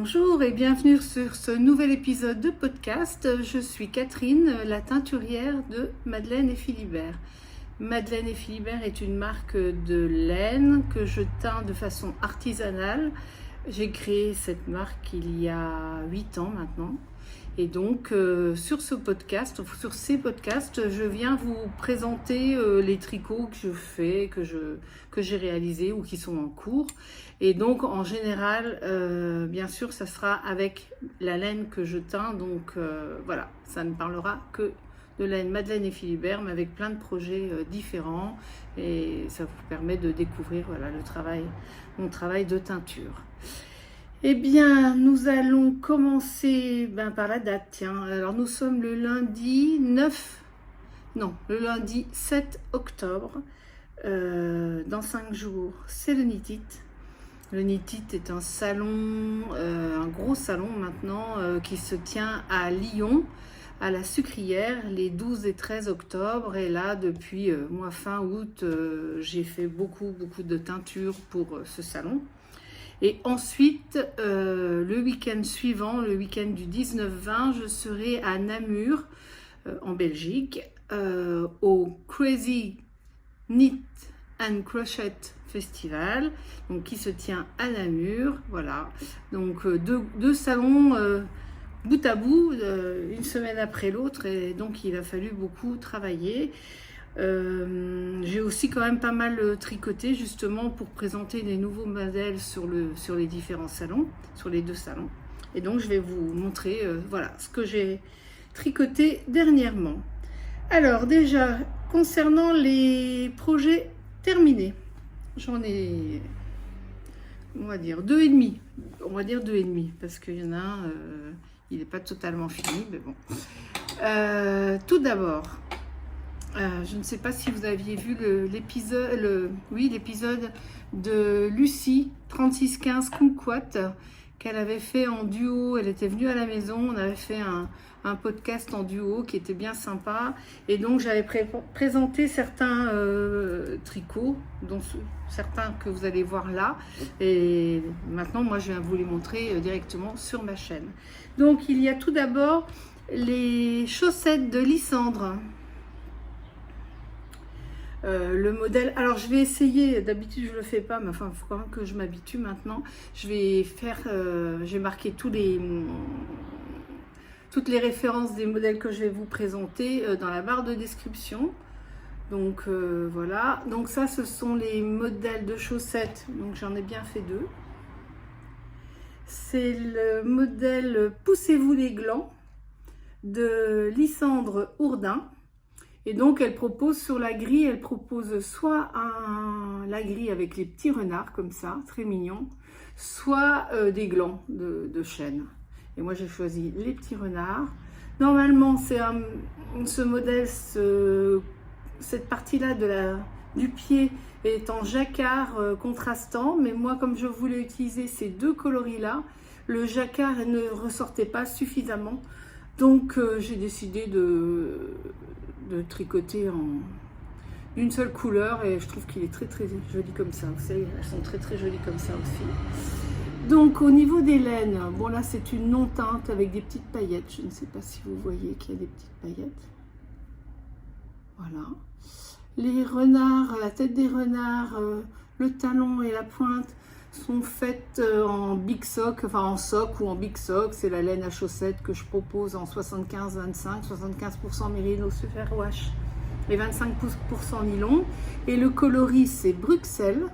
Bonjour et bienvenue sur ce nouvel épisode de podcast. Je suis Catherine, la teinturière de Madeleine et Philibert. Madeleine et Philibert est une marque de laine que je teins de façon artisanale. J'ai créé cette marque il y a 8 ans maintenant. Et donc sur ces podcasts, je viens vous présenter les tricots que je fais, que j'ai réalisés ou qui sont en cours. Et donc en général, bien sûr, ça sera avec la laine que je teins. Donc voilà, ça ne parlera que de laine Madeleine et Philibert, mais avec plein de projets différents. Et ça vous permet de découvrir mon travail de teinture. Eh bien, nous allons commencer par la date. Tiens, alors nous sommes le lundi 7 octobre. Dans 5 jours, c'est le Knit It. Le Knit It est un salon, un gros salon maintenant, qui se tient à Lyon, à la Sucrière, les 12 et 13 octobre. Et là, depuis fin août, j'ai fait beaucoup de teintures pour ce salon. Et ensuite, le week-end suivant, le week-end du 19-20, je serai à Namur, en Belgique, au Crazy Knit and Crochet Festival, donc qui se tient à Namur. Voilà, donc deux salons bout à bout, une semaine après l'autre, et donc il a fallu beaucoup travailler. J'ai aussi quand même pas mal tricoté justement pour présenter des nouveaux modèles sur les différents salons, sur les 2 salons. Et donc je vais vous montrer voilà ce que j'ai tricoté dernièrement. Alors déjà, concernant les projets terminés, j'en ai, on va dire 2,5. On va dire 2,5 parce qu'il y en a un, il n'est pas totalement fini, mais bon. Tout d'abord, je ne sais pas si vous aviez vu l'épisode de Lucie 3615 Kumquat qu'elle avait fait en duo. Elle était venue à la maison, on avait fait un podcast en duo qui était bien sympa. Et donc j'avais présenté certains tricots, dont certains que vous allez voir là. Et maintenant, moi, je viens vous les montrer directement sur ma chaîne. Donc il y a tout d'abord les chaussettes de Lysandre. Le modèle, alors je vais essayer, d'habitude je le fais pas, mais enfin il faut quand même que je m'habitue maintenant. Je vais j'ai marqué toutes les références des modèles que je vais vous présenter dans la barre de description. Donc voilà, donc ça ce sont les modèles de chaussettes, donc j'en ai bien fait 2. C'est le modèle Poussez-vous les glands de Lysandre Ourdin. Et donc elle propose sur la grille, elle propose soit la grille avec les petits renards comme ça, très mignon, soit des glands de chêne. Et moi j'ai choisi les petits renards. Normalement ce modèle, cette partie-là du pied est en jacquard contrastant, mais moi comme je voulais utiliser ces 2 coloris-là, le jacquard ne ressortait pas suffisamment. Donc j'ai décidé de tricoter d'une seule couleur et je trouve qu'il est très joli comme ça. Vous savez, elles sont très jolies comme ça aussi. Donc au niveau des laines, bon là c'est une non teinte avec des petites paillettes. Je ne sais pas si vous voyez qu'il y a des petites paillettes. Voilà. Les renards, la tête des renards, le talon et la pointe sont faites en big sock, enfin en sock ou en big sock. C'est la laine à chaussettes que je propose en 75-25, 75% mérino superwash et 25% nylon. Et le coloris c'est Bruxelles.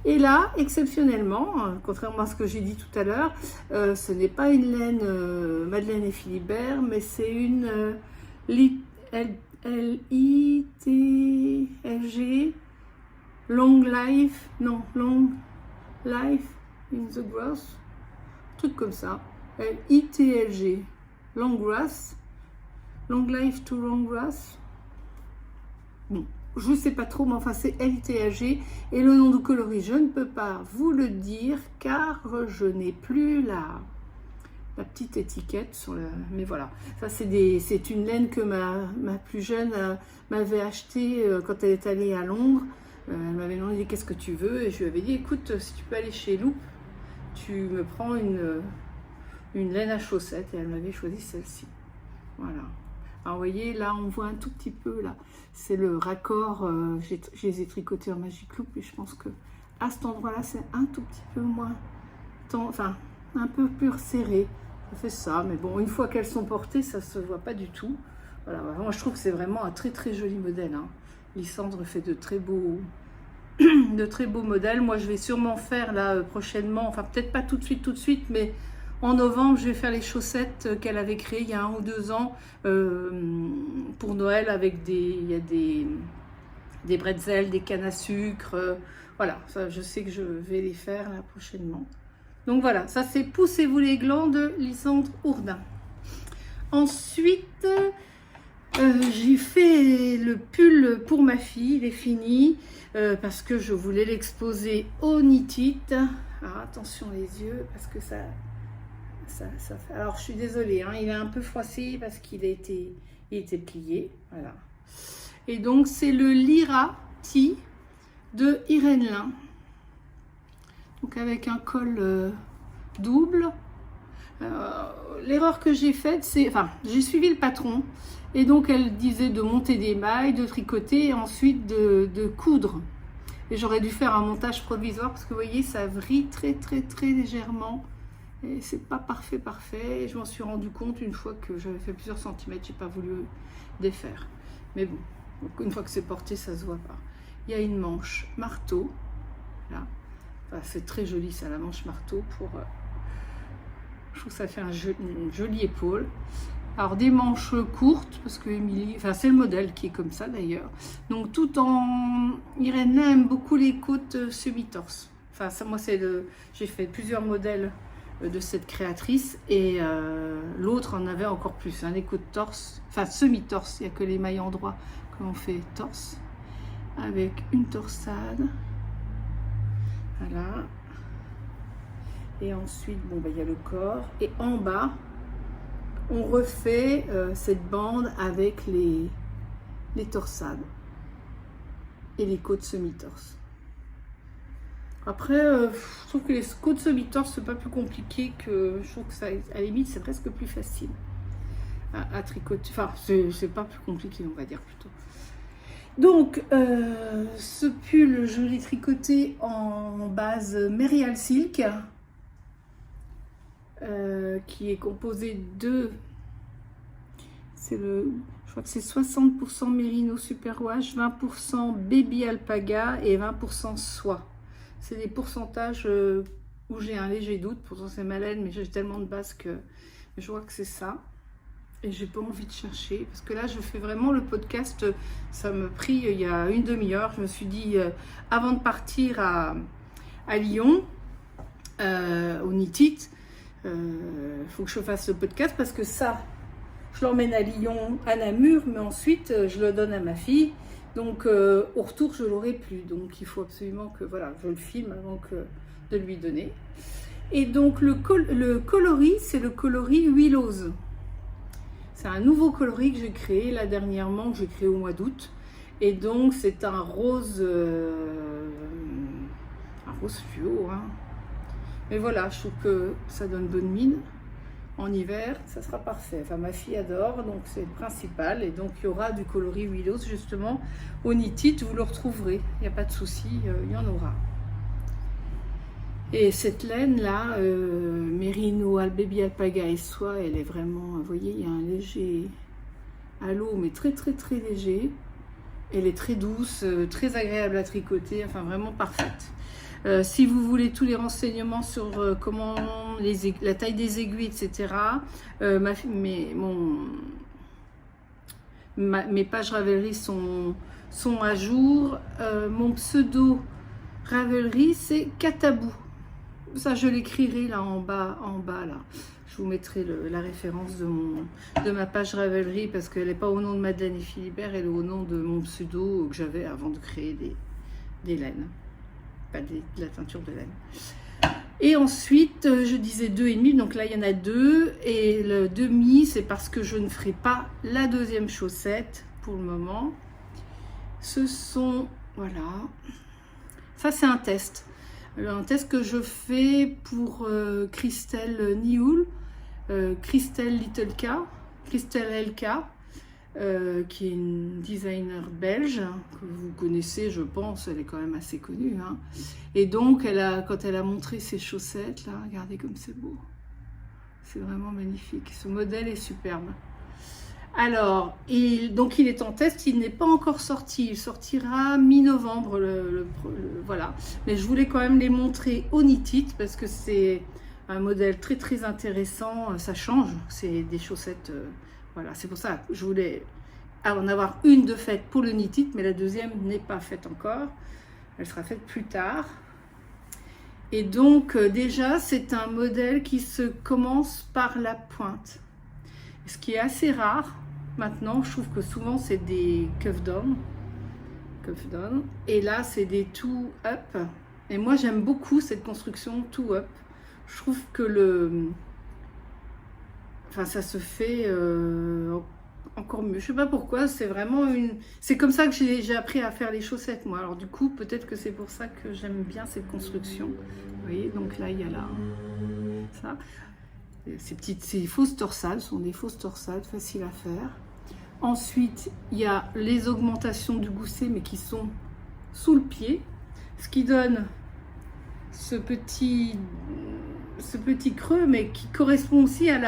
Et là, exceptionnellement, contrairement à ce que j'ai dit tout à l'heure, ce n'est pas une laine Madeleine et Philibert, mais c'est une LITLG Long Life in the Grass, truc comme ça, LITLG, Long Life to Long Grass. Bon, je ne sais pas trop, mais enfin c'est LITLG, et le nom du coloris, je ne peux pas vous le dire, car je n'ai plus la petite étiquette sur le... Mais voilà, ça c'est une laine que ma plus jeune m'avait achetée quand elle est allée à Londres. Elle m'avait demandé qu'est-ce que tu veux, et je lui avais dit écoute, si tu peux aller chez Loop, tu me prends une laine à chaussettes, et elle m'avait choisi celle-ci. Voilà. Alors vous voyez, là on voit un tout petit peu, là, c'est le raccord, je les ai tricotés en Magic Loop, et je pense que à cet endroit-là, c'est un tout petit peu moins, enfin, un peu plus resserré. Ça fait ça, mais bon, une fois qu'elles sont portées, ça se voit pas du tout. Voilà, moi je trouve que c'est vraiment un très très joli modèle, hein. Lysandre fait de très beaux modèles. Moi je vais sûrement faire là prochainement, enfin peut-être pas tout de suite, mais en novembre je vais faire les chaussettes qu'elle avait créées il y a 1 ou 2 ans pour Noël, avec il y a des bretzels, des cannes à sucre, voilà, ça je sais que je vais les faire là prochainement. Donc voilà, ça c'est Poussez-vous les glands de Lysandre Hourdin. Ensuite, j'ai fait le pull pour ma fille, il est fini, parce que je voulais l'exposer au Knit-It. Alors attention les yeux, parce que ça fait... Alors je suis désolée, hein, il est un peu froissé parce qu'il était plié, voilà. Et donc c'est le Lyra Tee de Irène Lin. Donc avec un col double. L'erreur que j'ai faite, c'est... Enfin, j'ai suivi le patron. Et donc elle disait de monter des mailles, de tricoter et ensuite de coudre. Et j'aurais dû faire un montage provisoire parce que vous voyez, ça vrille très légèrement. Et c'est pas parfait. Et je m'en suis rendu compte une fois que j'avais fait plusieurs centimètres, j'ai pas voulu défaire. Mais bon, donc une fois que c'est porté, ça se voit pas. Il y a une manche marteau, là. Enfin, c'est très joli ça, la manche marteau pour... je trouve que ça fait une jolie épaule. Alors des manches courtes, parce que Émilie, enfin c'est le modèle qui est comme ça d'ailleurs. Donc tout en... Irène aime beaucoup les côtes semi-torse. Enfin ça, moi c'est j'ai fait plusieurs modèles de cette créatrice, et l'autre en avait encore plus, hein, les côtes torse, enfin semi-torse, il n'y a que les mailles en droit que l'on fait torse, avec une torsade. Voilà. Et ensuite, bon, bah, il y a le corps. Et en bas, on refait cette bande avec les torsades et les côtes semi-torse. Après, je trouve que les côtes semi-torse, c'est pas plus compliqué que... Je trouve que ça, à la limite, c'est presque plus facile à tricoter. Enfin, c'est pas plus compliqué, on va dire plutôt. Donc, ce pull, je l'ai tricoté en base Merial Silk, qui est composé de... je crois que c'est 60% Merino Superwash, 20% Baby Alpaga et 20% soie. C'est des pourcentages où j'ai un léger doute. Pourtant c'est ma laine, mais j'ai tellement de base que je vois que c'est ça. Et j'ai pas envie de chercher, parce que là je fais vraiment le podcast, ça me pris il y a une demi-heure. Je me suis dit, avant de partir à Lyon, au Knit-It, faut que je fasse le podcast, parce que ça, je l'emmène à Lyon, à Namur, mais ensuite je le donne à ma fille. Donc au retour je l'aurai plus, donc il faut absolument que voilà, je le filme avant de lui donner. Et donc le coloris, c'est le coloris Willows. C'est un nouveau coloris que j'ai créé là dernièrement, que j'ai créé au mois d'août. Et donc c'est un rose fluo, hein. Mais voilà, je trouve que ça donne bonne mine. En hiver, ça sera parfait. Enfin, ma fille adore, donc c'est le principal. Et donc, il y aura du coloris Willows, justement, au Knit-It, vous le retrouverez. Il n'y a pas de souci, il y en aura. Et cette laine-là, Merino, Baby Alpaga et soie, elle est vraiment... Vous voyez, il y a un léger halo, mais très léger. Elle est très douce, très agréable à tricoter, enfin, vraiment parfaite. Si vous voulez tous les renseignements sur comment la taille des aiguilles, etc., mes pages Ravelry sont à jour. Mon pseudo Ravelry, c'est Katabou. Ça, je l'écrirai là en bas là. Je vous mettrai la référence de ma page Ravelry, parce qu'elle n'est pas au nom de Madeleine et Philibert, elle est au nom de mon pseudo que j'avais avant de créer des laines. Pas de la teinture de laine. Et ensuite, je disais 2,5, donc là il y en a 2, et le demi, c'est parce que je ne ferai pas la deuxième chaussette pour le moment. Ce sont, voilà, ça c'est un test. Un test que je fais pour Christelle Nioul, Christelle LK, qui est une designer belge, que vous connaissez, je pense, elle est quand même assez connue. Hein. Et donc, quand elle a montré ses chaussettes, là, regardez comme c'est beau. C'est vraiment magnifique. Ce modèle est superbe. Alors, donc il est en test, il n'est pas encore sorti. Il sortira mi-novembre, voilà. Mais je voulais quand même les montrer au Knit It parce que c'est un modèle très très intéressant. Ça change, c'est des chaussettes. Voilà, c'est pour ça que je voulais en avoir une de faite pour le Knit It, mais la deuxième n'est pas faite encore. Elle sera faite plus tard. Et donc déjà, c'est un modèle qui se commence par la pointe. Ce qui est assez rare maintenant, je trouve que souvent c'est des cuff down. Et là, c'est des two up. Et moi, j'aime beaucoup cette construction two up. Je trouve que ça se fait encore mieux. Je sais pas pourquoi, c'est vraiment c'est comme ça que j'ai appris à faire les chaussettes, moi. Alors du coup, peut-être que c'est pour ça que j'aime bien cette construction. Vous voyez, donc là, il y a là, ça. Ces fausses torsades sont des fausses torsades faciles à faire. Ensuite, il y a les augmentations du gousset, mais qui sont sous le pied, ce qui donne ce petit creux, mais qui correspond aussi à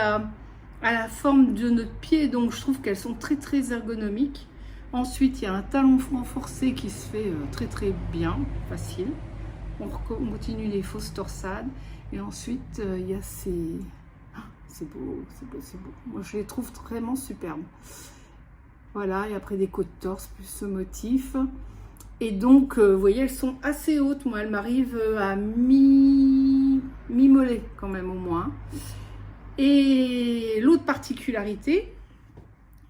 la forme de notre pied. Donc, je trouve qu'elles sont très très ergonomiques. Ensuite, il y a un talon renforcé qui se fait très très bien, facile. On continue les fausses torsades. Et ensuite, il y a ces... C'est beau, c'est beau, c'est beau. Moi, je les trouve vraiment superbes. Voilà, et après des côtes torse, plus ce motif. Et donc, vous voyez, elles sont assez hautes. Moi, elles m'arrivent à mi-mollet, quand même, au moins. Et l'autre particularité,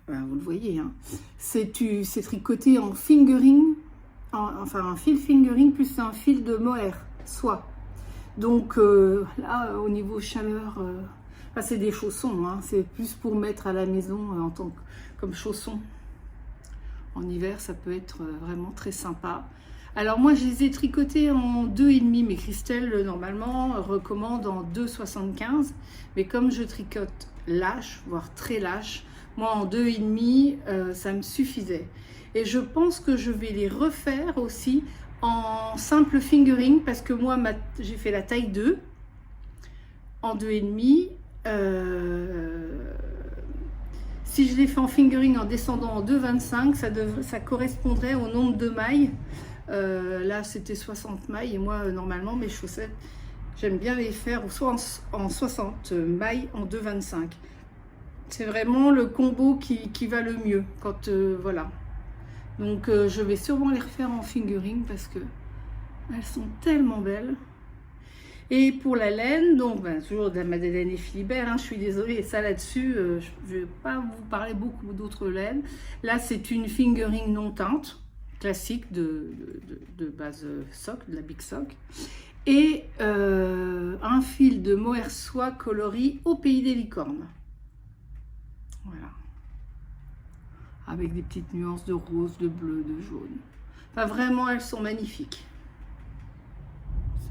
vous le voyez, hein, c'est tricoté en fingering, enfin un fil fingering plus un fil de mohair, soie. Donc, là, au niveau chaleur... c'est des chaussons, hein. C'est plus pour mettre à la maison comme chaussons. En hiver, ça peut être vraiment très sympa. Alors moi, je les ai tricotés en 2,5, mais Christelle, normalement, recommande en 2,75. Mais comme je tricote lâche, voire très lâche, moi en 2,5, ça me suffisait. Et je pense que je vais les refaire aussi en simple fingering, parce que moi, j'ai fait la taille 2 en 2,5. Si je l'ai fait en fingering en descendant en 2,25, ça correspondrait au nombre de mailles. Là, c'était 60 mailles. Et moi, normalement, mes chaussettes, j'aime bien les faire soit en 60 mailles en 2,25. C'est vraiment le combo qui va le mieux. Voilà. Donc, je vais sûrement les refaire en fingering parce que elles sont tellement belles. Et pour la laine, donc toujours de la Madeleine et Philibert, hein, je suis désolée, et ça là-dessus, je ne vais pas vous parler beaucoup d'autres laines. Là, c'est une fingering non teinte, classique de base sock, de la Big Sock. Et un fil de mohair soie coloris au pays des licornes. Voilà. Avec des petites nuances de rose, de bleu, de jaune. Enfin, vraiment, elles sont magnifiques.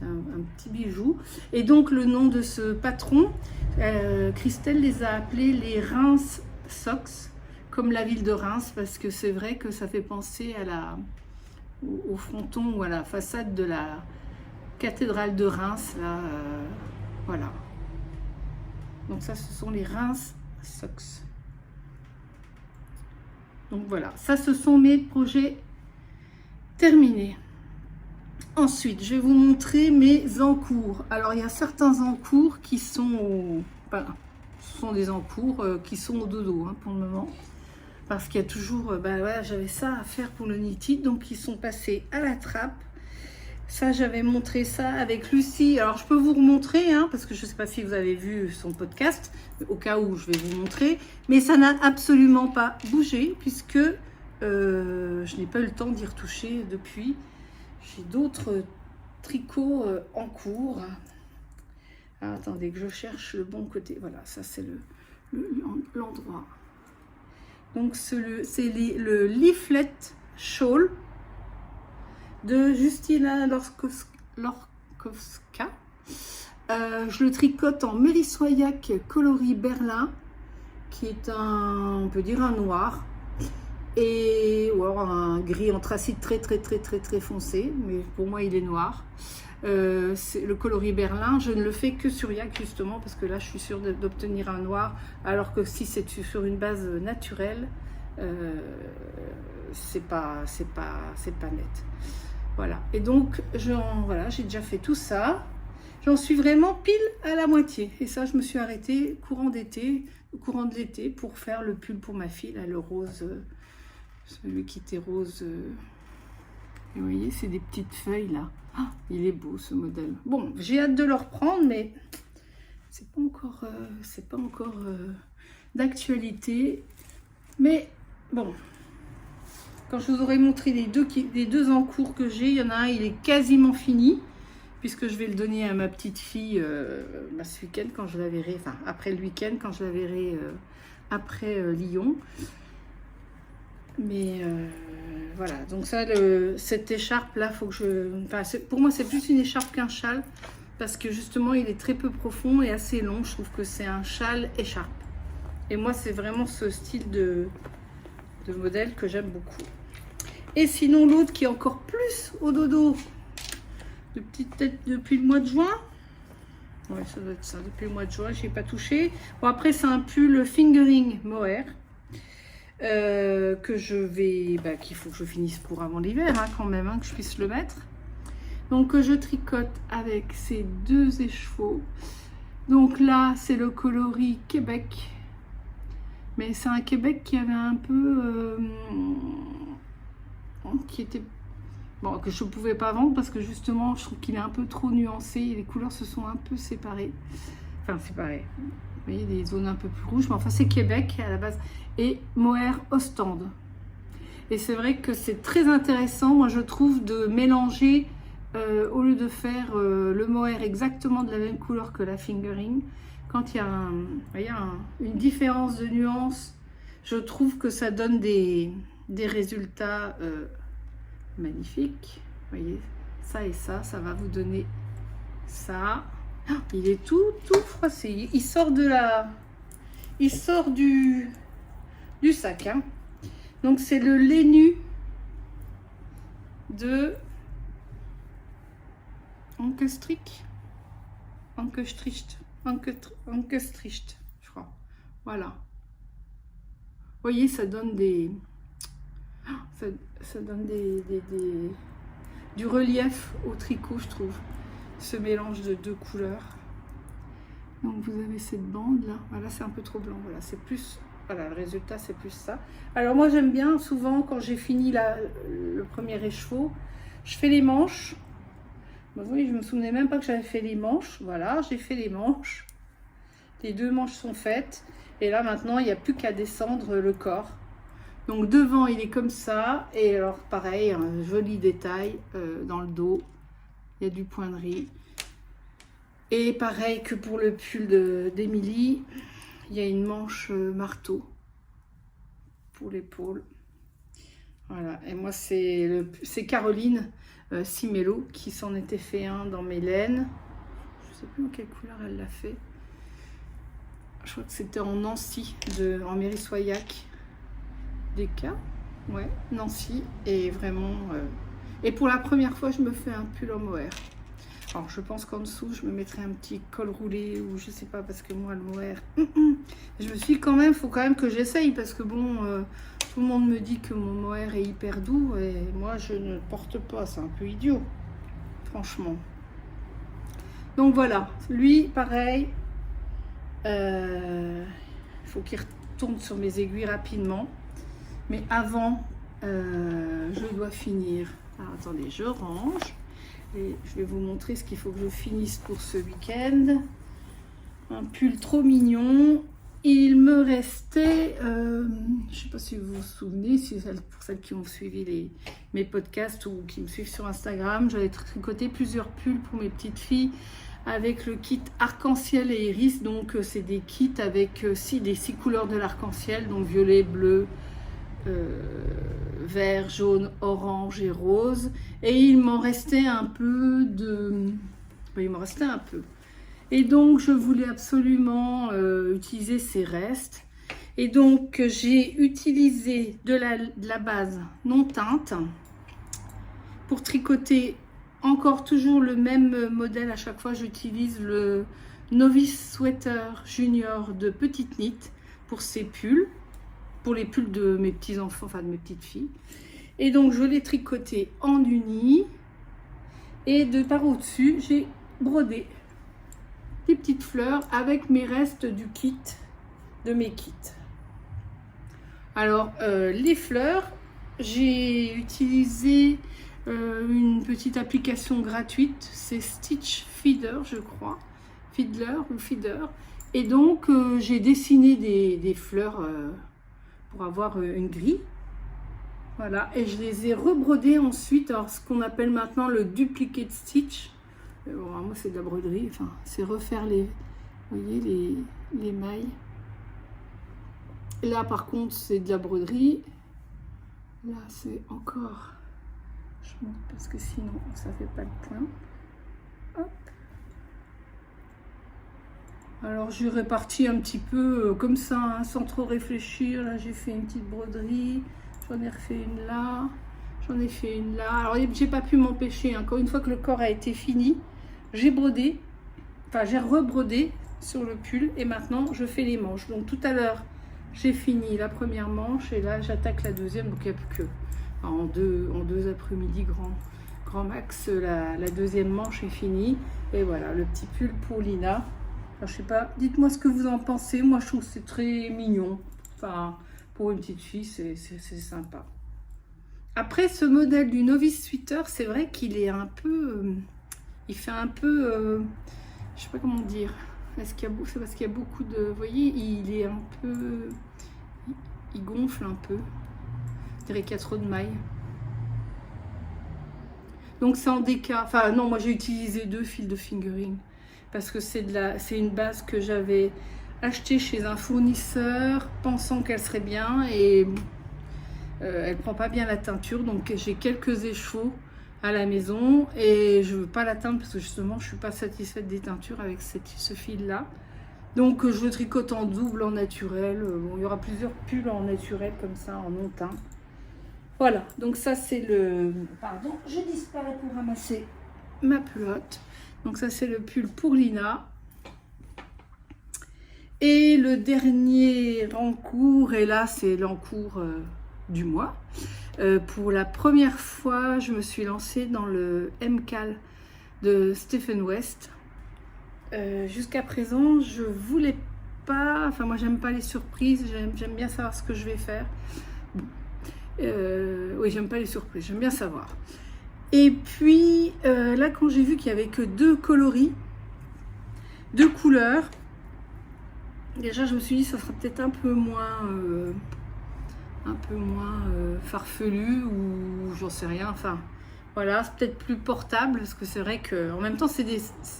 Un petit bijou. Et donc le nom de ce patron, Christelle les a appelés les Reims Socks, comme la ville de Reims, parce que c'est vrai que ça fait penser au fronton ou à la façade de la cathédrale de Reims là, voilà. Donc ça, ce sont les Reims Socks. Donc voilà, ça, ce sont mes projets terminés. Ensuite, je vais vous montrer mes encours. Alors, il y a certains encours qui sont... ce sont des encours qui sont au dodo hein, pour le moment. Parce qu'il y a toujours... voilà, j'avais ça à faire pour le Knit It, donc ils sont passés à la trappe. Ça, j'avais montré ça avec Lucie. Alors, je peux vous remontrer, hein, parce que je ne sais pas si vous avez vu son podcast, au cas où je vais vous montrer. Mais ça n'a absolument pas bougé, puisque je n'ai pas eu le temps d'y retoucher depuis... J'ai d'autres tricots en cours. Ah, attendez que je cherche le bon côté. Voilà, ça c'est l'endroit. Donc c'est le Leaflet Shawl de Justina Markowska. Je le tricote en Mérissoyac coloris Berlin, qui est on peut dire un noir, ou alors un gris anthracite très foncé, mais pour moi il est noir. C'est le coloris Berlin. Je ne le fais que sur Yak justement parce que là je suis sûre d'obtenir un noir, alors que si c'est sur une base naturelle, c'est pas net. Voilà, et donc voilà, j'ai déjà fait tout ça. J'en suis vraiment pile à la moitié. Et ça, je me suis arrêtée courant de l'été pour faire le pull pour ma fille, là, le rose, celui qui était rose. Et vous voyez, c'est des petites feuilles là. Ah, il est beau ce modèle. Bon, j'ai hâte de le reprendre, mais c'est pas encore d'actualité. Mais bon, quand je vous aurai montré les deux en cours que j'ai, il y en a un, il est quasiment fini, puisque je vais le donner à ma petite fille ce week-end quand je la verrai, enfin après le week-end quand je la verrai après Lyon. Mais voilà, donc ça, cette écharpe là, faut que pour moi c'est plus une écharpe qu'un châle, parce que justement il est très peu profond et assez long. Je trouve que c'est un châle écharpe. Et moi c'est vraiment ce style de modèle que j'aime beaucoup. Et sinon l'autre qui est encore plus au dodo, de petite tête depuis le mois de juin. Ouais, ça doit être ça, depuis le mois de juin, je n'ai pas touché. Bon, après, c'est un pull fingering mohair que je vais, qu'il faut que je finisse pour avant l'hiver, hein, quand même, hein, que je puisse le mettre. Donc, je tricote avec ces deux écheveaux. Donc là, c'est le coloris Québec. Mais c'est un Québec qui avait un peu... qui était... Bon, que je ne pouvais pas vendre parce que justement, je trouve qu'il est un peu trop nuancé et les couleurs se sont un peu séparées. Enfin, séparées. Vous voyez, des zones un peu plus rouges. Mais enfin, c'est Québec à la base. Et mohair Ostende. Et c'est vrai que c'est très intéressant, moi je trouve, de mélanger, au lieu de faire le mohair exactement de la même couleur que la fingering. Quand il y a une différence de nuance, je trouve que ça donne des résultats... magnifique, vous voyez, ça et ça va vous donner ça. Ah, il est tout froissé, il sort du sac, hein. Donc c'est le lait nu de Ankestricht, je crois. Voilà, vous voyez, ça donne ça donne du relief au tricot, je trouve, ce mélange de deux couleurs. Donc vous avez cette bande là, voilà, c'est un peu trop blanc, voilà, c'est plus, voilà, le résultat c'est plus ça. Alors moi j'aime bien, souvent quand j'ai fini le premier écheveau, je fais les manches. Vous voyez, je me souvenais même pas que j'avais fait les manches. Voilà, j'ai fait les manches, les deux manches sont faites, et là maintenant il n'y a plus qu'à descendre le corps. Donc devant il est comme ça, et alors pareil, un joli détail dans le dos, il y a du point de riz. Et pareil que pour le pull d'Émilie, il y a une manche marteau pour l'épaule. Voilà, et moi c'est Caroline Simello qui s'en était fait un dans mes laines. Je sais plus en quelle couleur elle l'a fait. Je crois que c'était en Nancy, en Mérissoyac. Des cas, ouais, Nancy, et vraiment et pour la première fois je me fais un pull en mohair. Alors je pense qu'en dessous je me mettrai un petit col roulé ou je sais pas, parce que moi le mohair je me suis quand même, faut quand même que j'essaye, parce que bon, tout le monde me dit que mon mohair est hyper doux et moi je ne porte pas, c'est un peu idiot franchement. Donc voilà, lui pareil, faut qu'il retourne sur mes aiguilles rapidement. Mais avant, je dois finir. Alors, attendez, je range. Et je vais vous montrer ce qu'il faut que je finisse pour ce week-end. Un pull trop mignon. Il me restait, je ne sais pas si vous vous souvenez, pour celles qui ont suivi mes podcasts ou qui me suivent sur Instagram, j'avais tricoté plusieurs pulls pour mes petites filles avec le kit arc-en-ciel et iris. Donc, c'est des kits avec les 6 couleurs de l'arc-en-ciel, donc violet, bleu, vert, jaune, orange et rose. Et il m'en restait un peu il me restait un peu. Et donc, je voulais absolument utiliser ces restes. Et donc, j'ai utilisé de la base non teinte pour tricoter encore toujours le même modèle. À chaque fois, j'utilise le Novice Sweater Junior de Petite Knit pour ces pulls, pour les pulls de mes petits-enfants, enfin de mes petites filles. Et donc, je l'ai tricoté en uni. Et de par au-dessus, j'ai brodé des petites fleurs avec mes restes du kit, de mes kits. Alors, les fleurs, j'ai utilisé une petite application gratuite, c'est Stitch Feeder, je crois, Fiddler ou Feeder. Et donc, j'ai dessiné des fleurs pour avoir une grille. Voilà, et je les ai rebrodées ensuite, alors ce qu'on appelle maintenant le duplicate stitch. Bon, moi c'est de la broderie, enfin c'est refaire les, vous voyez, les mailles. Là par contre c'est de la broderie. Là c'est encore, je monte parce que sinon ça fait pas le point. Hop. Alors j'ai réparti un petit peu comme ça, hein, sans trop réfléchir. Là j'ai fait une petite broderie. J'en ai refait une là, j'en ai fait une là. Alors, j'ai pas pu m'empêcher. Encore une fois que le corps a été fini, j'ai brodé, enfin, j'ai rebrodé sur le pull et maintenant, je fais les manches. Donc, tout à l'heure, j'ai fini la première manche et là, j'attaque la deuxième. Donc, il n'y a plus que en deux après-midi, grand max, la deuxième manche est finie. Et voilà, le petit pull pour Lina. Alors, je sais pas, dites-moi ce que vous en pensez. Moi, je trouve que c'est très mignon. Enfin... Pour une petite fille, c'est sympa. Après, ce modèle du Novice Sweater, c'est vrai qu'il est un peu... il fait un peu... je sais pas comment dire. C'est parce qu'il y a beaucoup de... Vous voyez, il est un peu... Il gonfle un peu. Je dirais qu'il y a trop de mailles. Donc, c'est en déca. Enfin, non, moi, j'ai utilisé 2 fils de fingering. Parce que c'est une base que j'avais... acheté chez un fournisseur pensant qu'elle serait bien et elle prend pas bien la teinture, donc j'ai quelques échauds à la maison et je veux pas la teindre parce que justement je suis pas satisfaite des teintures avec ce fil là, donc je le tricote en double, en naturel. Bon, il y aura plusieurs pulls en naturel comme ça, en non teint. Voilà, donc ça c'est le... Pardon, je disparais pour ramasser ma pelote. Donc ça c'est le pull pour Lina. Et le dernier encours, et là c'est l'encours du mois. Pour la première fois, je me suis lancée dans le MCAL de Stephen West. Jusqu'à présent, je voulais pas... Enfin, moi j'aime pas les surprises, j'aime bien savoir ce que je vais faire. Bon. Oui, j'aime pas les surprises, j'aime bien savoir. Et puis, là quand j'ai vu qu'il n'y avait que 2 coloris, 2 couleurs, déjà, je me suis dit, ça sera peut-être un peu moins farfelu ou j'en sais rien. Enfin, voilà, c'est peut-être plus portable parce que c'est vrai que, en même temps,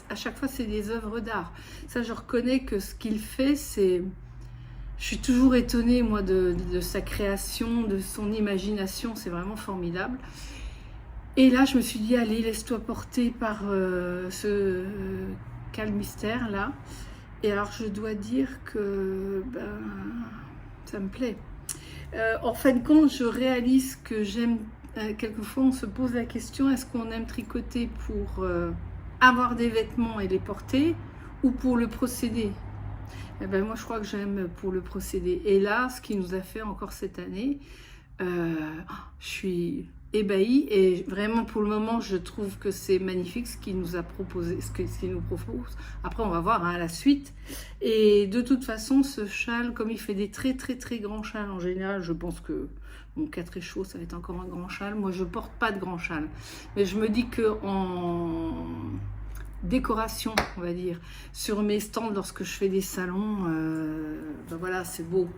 à chaque fois, c'est des œuvres d'art. Ça, je reconnais que ce qu'il fait, c'est... Je suis toujours étonnée, moi, de sa création, de son imagination. C'est vraiment formidable. Et là, je me suis dit, allez, laisse-toi porter par ce calmystère là. Et alors, je dois dire que ça me plaît. En fin de compte, je réalise que j'aime... quelquefois, on se pose la question, est-ce qu'on aime tricoter pour avoir des vêtements et les porter ou pour le procédé? Eh ben, moi, je crois que j'aime pour le procédé. Et là, ce qu'il nous a fait encore cette année, je suis ébahie. Et vraiment, pour le moment, je trouve que c'est magnifique ce qu'il nous a proposé, ce qu'il nous propose. Après, on va voir la suite. Et de toute façon, ce châle, comme il fait des très très très grands châles en général, je pense que mon 4 échauds, ça va être encore un grand châle. Moi, je porte pas de grand châle. Mais je me dis que en décoration, on va dire, sur mes stands lorsque je fais des salons, ben voilà, c'est beau.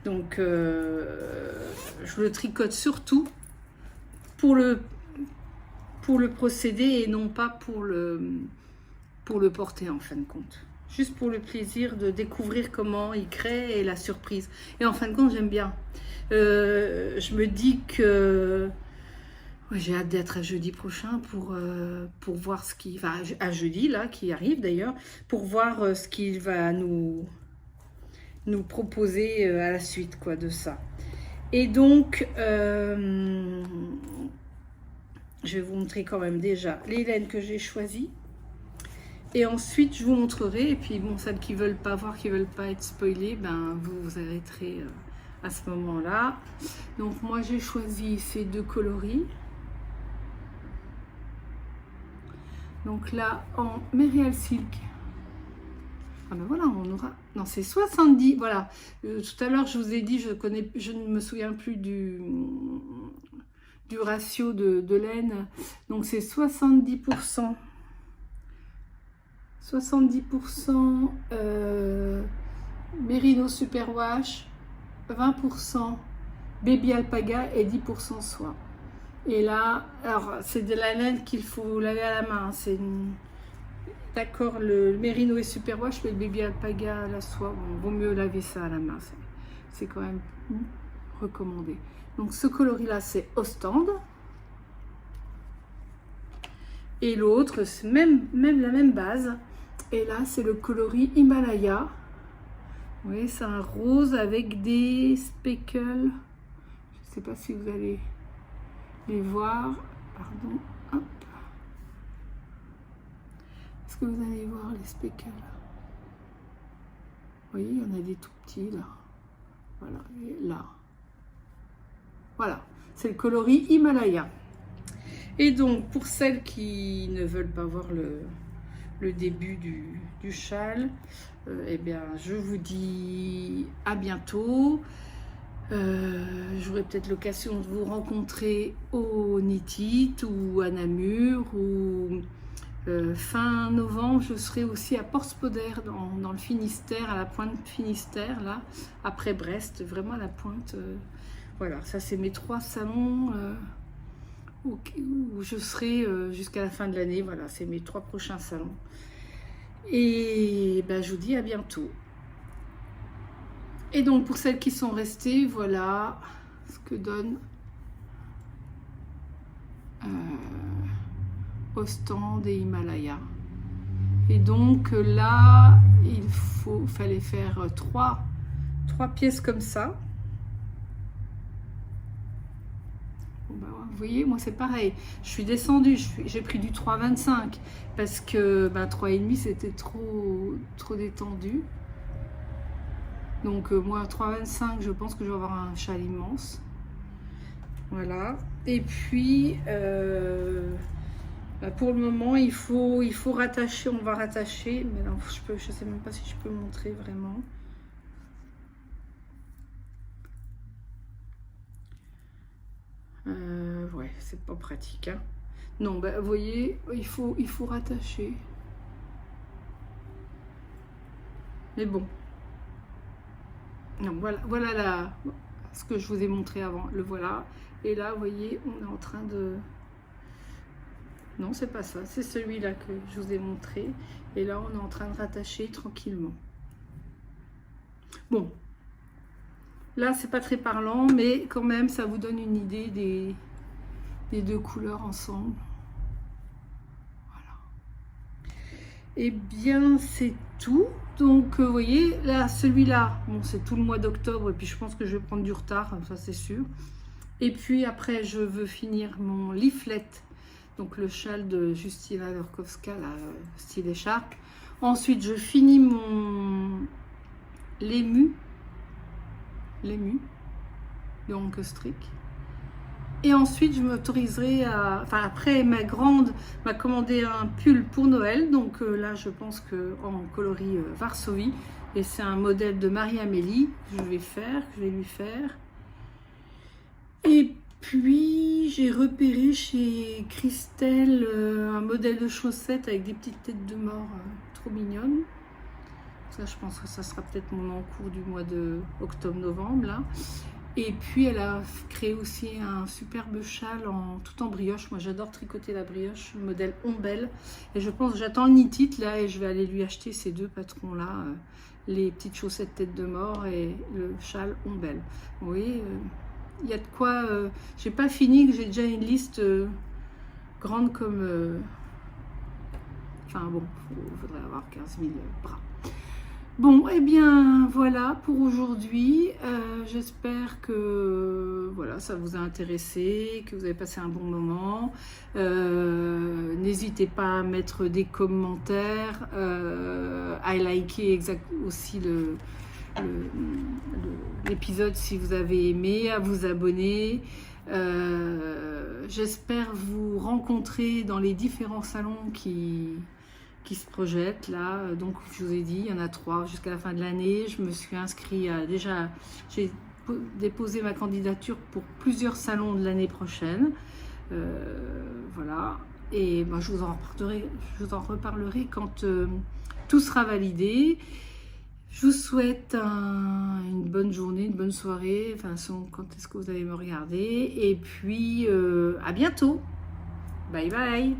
Donc, je le tricote surtout pour le procédé et non pas pour le porter en fin de compte. Juste pour le plaisir de découvrir comment il crée et la surprise. Et en fin de compte, j'aime bien. Je me dis que Ouais, j'ai hâte d'être à jeudi prochain pour voir ce qui... Enfin, à jeudi, là, qui arrive d'ailleurs, pour voir ce qu'il va nous proposer à la suite, quoi, de ça. Et donc, je vais vous montrer quand même déjà les laines que j'ai choisies. Et ensuite, je vous montrerai. Et puis, bon, celles qui ne veulent pas voir, qui ne veulent pas être spoilées, ben, vous arrêterez à ce moment-là. Donc, moi, j'ai choisi ces deux coloris. Donc là, en Merial Silk. Ah ben voilà, on aura... Non, c'est 70, voilà. Tout à l'heure, je vous ai dit, je ne me souviens plus du ratio de laine. Donc, c'est 70%. 70% Merino Superwash, 20% Baby Alpaga et 10% soie. Et là, alors c'est de la laine qu'il faut laver à la main. C'est une... D'accord, le Merino est Superwash, mais le Baby Alpaga, la soie, bon, vaut mieux laver ça à la main. C'est quand même recommandé. Donc ce coloris-là, c'est Ostende. Et l'autre, c'est même la même base. Et là, c'est le coloris Himalaya. Vous voyez, c'est un rose avec des speckles. Je ne sais pas si vous allez les voir. Pardon. Hop. Est-ce que vous allez voir les speckles? Vous voyez, il y en a des tout petits là. Voilà, et là. Voilà, c'est le coloris Himalaya. Et donc, pour celles qui ne veulent pas voir le début du châle, eh bien, je vous dis à bientôt. J'aurai peut-être l'occasion de vous rencontrer au Nitit ou à Namur, ou fin novembre, je serai aussi à Porspoder dans le Finistère, à la pointe Finistère, là, après Brest, vraiment à la pointe. Voilà, ça c'est mes 3 salons où je serai jusqu'à la fin de l'année. Voilà, c'est mes 3 prochains salons. Et ben, je vous dis à bientôt. Et donc, pour celles qui sont restées, voilà ce que donne Ostende et Himalaya. Et donc là, fallait faire 3 pièces comme ça. Bon, bah, vous voyez, moi c'est pareil. Je suis descendue, j'ai pris du 3,25 parce que 3,5 c'était trop détendu. Donc moi 3,25, je pense que je vais avoir un châle immense. Voilà. Et puis pour le moment, il faut rattacher. On va rattacher, mais non, je sais même pas si je peux montrer vraiment. Ouais, c'est pas pratique. Hein. Non, vous voyez, il faut rattacher. Mais bon. Donc voilà ce que je vous ai montré avant. Le voilà. Et là, vous voyez, on est en train de... Non, c'est pas ça. C'est celui-là que je vous ai montré. Et là, on est en train de rattacher tranquillement. Bon. Là, c'est pas très parlant, mais quand même, ça vous donne une idée des 2 couleurs ensemble. Voilà. Et bien, c'est tout. Donc, vous voyez, là, celui-là, bon, c'est tout le mois d'octobre. Et puis, je pense que je vais prendre du retard, ça, c'est sûr. Et puis, après, je veux finir mon leaflet. Donc, le châle de Justyna Lorkowska, style écharpe. Ensuite, je finis mon l'ému de Ankestrick. Et ensuite, je m'autoriserai à... Enfin, après, ma grande m'a commandé un pull pour Noël. Donc là, je pense qu'en coloris Varsovie. Et c'est un modèle de Marie-Amélie que je vais lui faire. Et puis, j'ai repéré chez Christelle un modèle de chaussettes avec des petites têtes de mort trop mignonnes. Ça, je pense que ça sera peut-être mon encours du mois de octobre-novembre, là. Et puis, elle a créé aussi un superbe châle tout en brioche. Moi, j'adore tricoter la brioche, le modèle Ombelle. Et je pense, j'attends le Nitit, là, et je vais aller lui acheter ces 2 patrons-là, les petites chaussettes tête de mort et le châle Ombelle. Vous voyez, il y a de quoi... j'ai pas fini, que j'ai déjà une liste grande comme... enfin bon, il faudrait avoir 15 000 bras. Bon, eh bien, voilà pour aujourd'hui. J'espère que voilà, ça vous a intéressé, que vous avez passé un bon moment. N'hésitez pas à mettre des commentaires, à liker aussi l'épisode si vous avez aimé, à vous abonner. J'espère vous rencontrer dans les différents salons qui se projettent là. Donc je vous ai dit, il y en a 3 jusqu'à la fin de l'année. Je me suis inscrite à j'ai déposé ma candidature pour plusieurs salons de l'année prochaine. Voilà. Et ben, je vous en reparlerai quand tout sera validé. Je vous souhaite une bonne journée, une bonne soirée, enfin quand est-ce que vous allez me regarder. Et puis à bientôt. Bye bye.